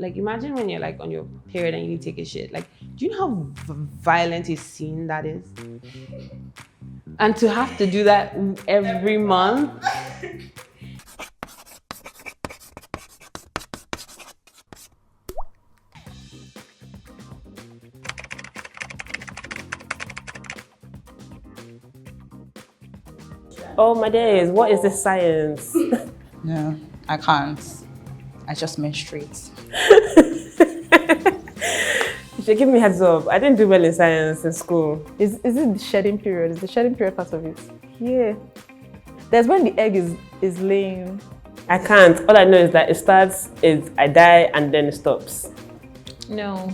Like, imagine when you're like on your period and you need to take a shit. Like, do you know how violent a scene that is? And to have to do that every month. Oh my days, what is this science? No, I can't. I just menstruate. You should give me heads up. I didn't do well in science in school. Is it the shedding period? Is the shedding period part of it? Yeah. There's when the egg is laying. I can't. All I know is that it starts, I die, and then it stops. No.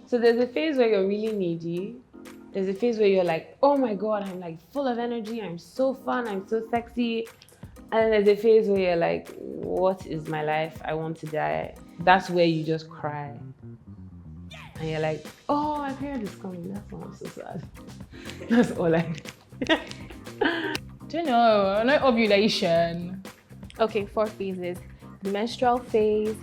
So there's a phase where you're really needy. There's a phase where you're like, oh my God, I'm like full of energy. I'm so fun. I'm so sexy. And then there's a phase where you're like, what is my life? I want to die. That's where you just cry. And you're like, oh, my period is coming. That's why I'm so sad. That's all I don't know. No ovulation. Okay, 4 phases. The menstrual phase,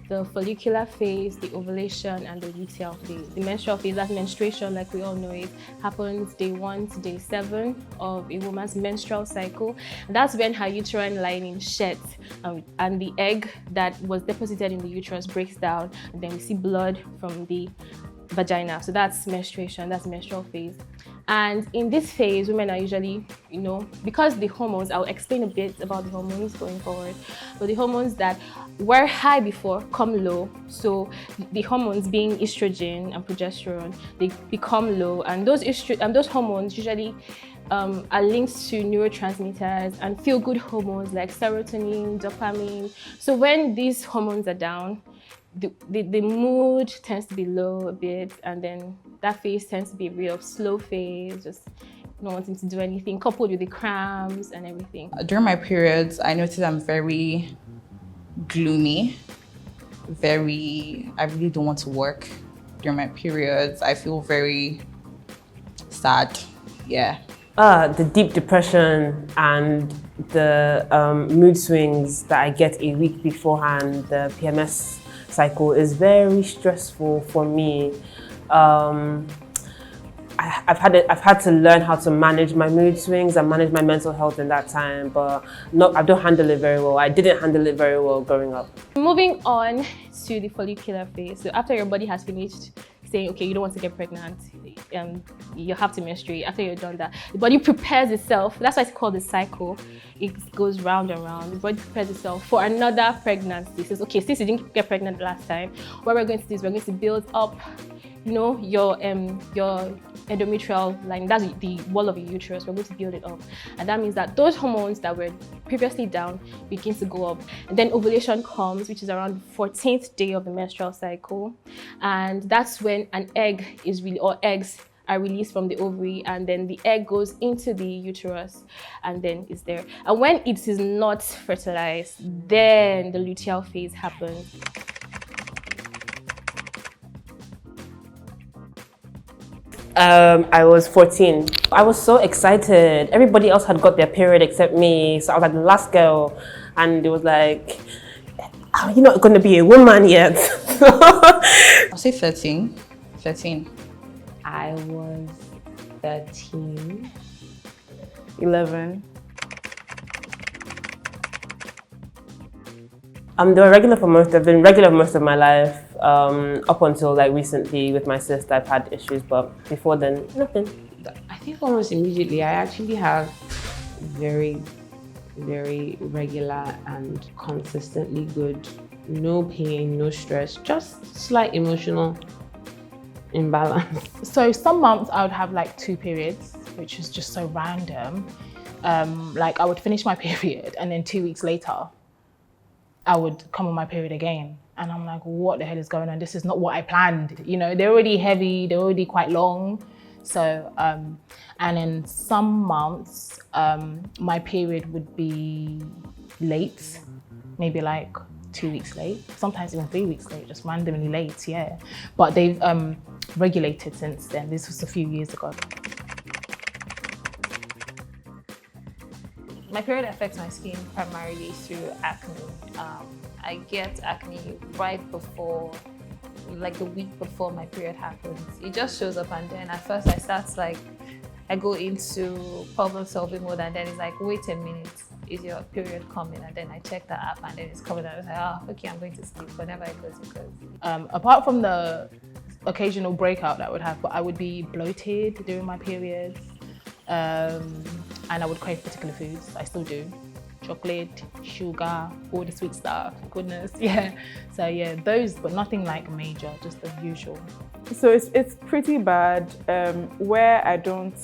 the follicular phase, the ovulation, and the luteal phase. The menstrual phase, that's menstruation, like we all know it, happens day 1 to day 7 of a woman's menstrual cycle. And that's when her uterine lining sheds and the egg that was deposited in the uterus breaks down, and then we see blood from the vagina. So that's menstruation, that's menstrual phase. And in this phase, women are usually, because the hormones, I'll explain a bit about the hormones going forward, but the hormones that were high before come low. So the hormones being estrogen and progesterone, they become low, and those hormones usually are linked to neurotransmitters and feel-good hormones like serotonin, dopamine. So when these hormones are down, the mood tends to be low a bit, and then that phase tends to be a real slow phase, just not wanting to do anything, coupled with the cramps and everything. During my periods, I noticed I'm very gloomy. I really don't want to work during my periods. I feel very sad, yeah. The deep depression and the mood swings that I get a week beforehand, the PMS cycle, is very stressful for me. I've had to learn how to manage my mood swings and manage my mental health in that time, but I don't handle it very well. I didn't handle it very well growing up. Moving on to the follicular phase. So after your body has finished saying, okay, you don't want to get pregnant, you have to menstruate. After you've done that, the body prepares itself. That's why it's called the cycle. It goes round and round. The body prepares itself for another pregnancy. It says, okay, since you didn't get pregnant last time, what we're going to do is we're going to build up, your endometrial line. That's the wall of your uterus. We're going to build it up, and that means that those hormones that were previously down begin to go up. And then ovulation comes, which is around the 14th day of the menstrual cycle, and that's when an egg is eggs are released from the ovary, and then the egg goes into the uterus and then is there. And when it is not fertilized, then the luteal phase happens. I was 14. I was so excited. Everybody else had got their period except me. So I was like the last girl. And it was like, oh, you're not going to be a woman yet. I'll say 13. I was 13. 11. They were regular for most. They've been regular for most of my life. Up until like recently with my sister, I've had issues, but before then, nothing. I think almost immediately, I actually have very, very regular and consistently good, no pain, no stress, just slight emotional imbalance. So some months I would have like 2 periods, which is just so random. Like I would finish my period and then 2 weeks later, I would come on my period again. And I'm like, what the hell is going on? This is not what I planned. They're already heavy, they're already quite long. So, and in some months, my period would be late, maybe like 2 weeks late, sometimes even 3 weeks late, just randomly late, yeah. But they've regulated since then. This was a few years ago. My period affects my skin primarily through acne, I get acne right before, like the week before my period happens. It just shows up, and then at first I start like, I go into problem solving mode, and then it's like, wait a minute, is your period coming? And then I check the app, and then it's coming, and I was like, oh, okay, I'm going to sleep. Whenever it goes, it goes. Apart from the occasional breakout that I would have, but I would be bloated during my periods, and I would crave particular foods. I still do. Chocolate, sugar, all the sweet stuff, goodness, yeah. So yeah, those, but nothing like major, just the usual. So it's pretty bad. Where I don't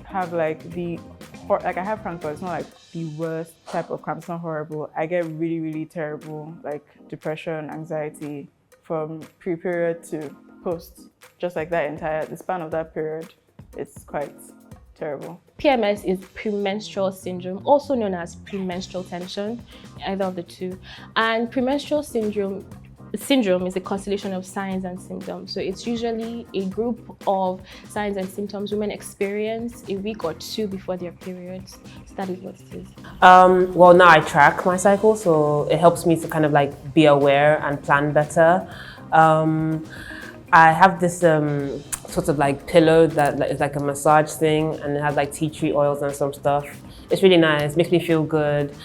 have like I have cramps, but it's not like the worst type of cramps. It's not horrible. I get really, really terrible like depression, anxiety from pre-period to post. Just like the span of that period, it's quite terrible. PMS is premenstrual syndrome, also known as premenstrual tension, either of the two. And premenstrual syndrome is a constellation of signs and symptoms. So it's usually a group of signs and symptoms women experience a week or two before their periods. So that is what it is. Well, now I track my cycle, so it helps me to kind of like be aware and plan better. I have this sort of like pillow that is like a massage thing, and it has like tea tree oils and some stuff. It's really nice, makes me feel good.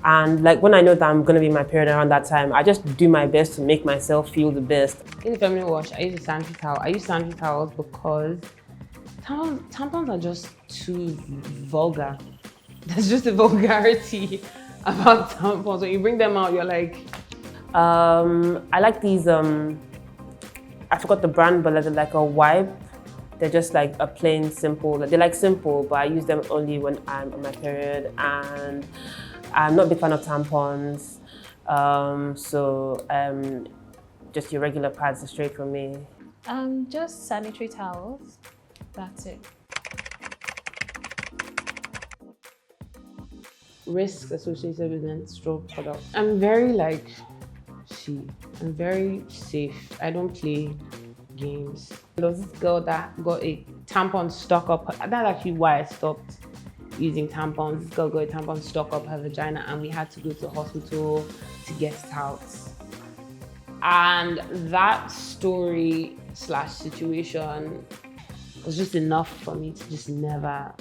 And like when I know that I'm gonna be in my period around that time, I just do my best to make myself feel the best. In the feminine wash, I use a sanitary towel. I use sanitary towels because tampons are just too vulgar. There's just a vulgarity about tampons. When you bring them out, you're like... I like these, I forgot the brand, but they're like a wipe. They're just like a plain, simple, they're like simple, but I use them only when I'm on my period. And I'm not a big fan of tampons. Just your regular pads are straight for me. Just sanitary towels, that's it. Risks associated with menstrual products. I'm very I'm very safe. I don't play games. There was this girl that got a tampon stuck up. That's actually why I stopped using tampons. This girl got a tampon stuck up her vagina, and we had to go to the hospital to get it out. And that story / situation was just enough for me to just never...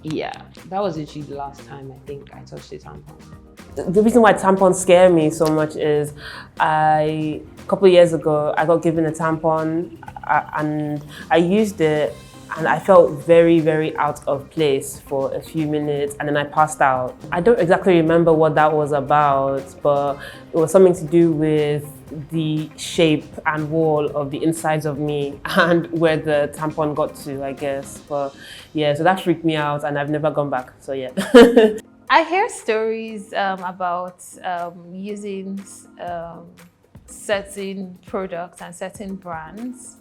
Yeah, that was literally the last time I think I touched a tampon. The reason why tampons scare me so much is a couple of years ago, I got given a tampon and I used it, and I felt very, very out of place for a few minutes, and then I passed out. I don't exactly remember what that was about, but it was something to do with the shape and wall of the insides of me and where the tampon got to, I guess. But yeah, so that freaked me out, and I've never gone back, so yeah. I hear stories about using certain products and certain brands,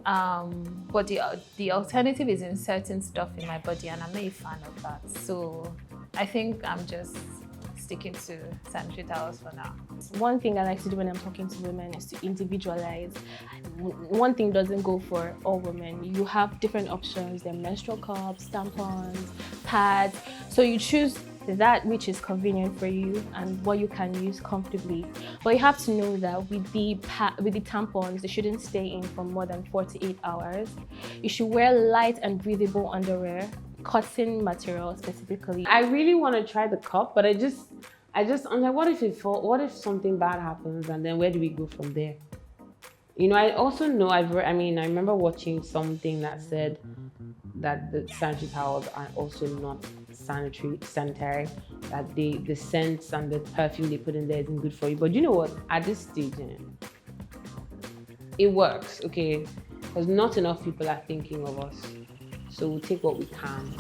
but the alternative is inserting stuff in my body, and I'm not a fan of that. So I think I'm just sticking to sanitary towels for now. One thing I like to do when I'm talking to women is to individualize. One thing doesn't go for all women. You have different options. There are menstrual cups, tampons, pads. So you choose that which is convenient for you and what you can use comfortably. But you have to know that with the tampons, they shouldn't stay in for more than 48 hours. You should wear light and breathable underwear, cotton material specifically. I really want to try the cup, but I'm like, what if something bad happens, and then where do we go from there? You know, I also know I remember watching something that said that the sanitary towels are also not sanitary, that the scents and the perfume they put in there isn't good for you. But you know what? At this stage, it works, okay? Because not enough people are thinking of us. So we'll take what we can.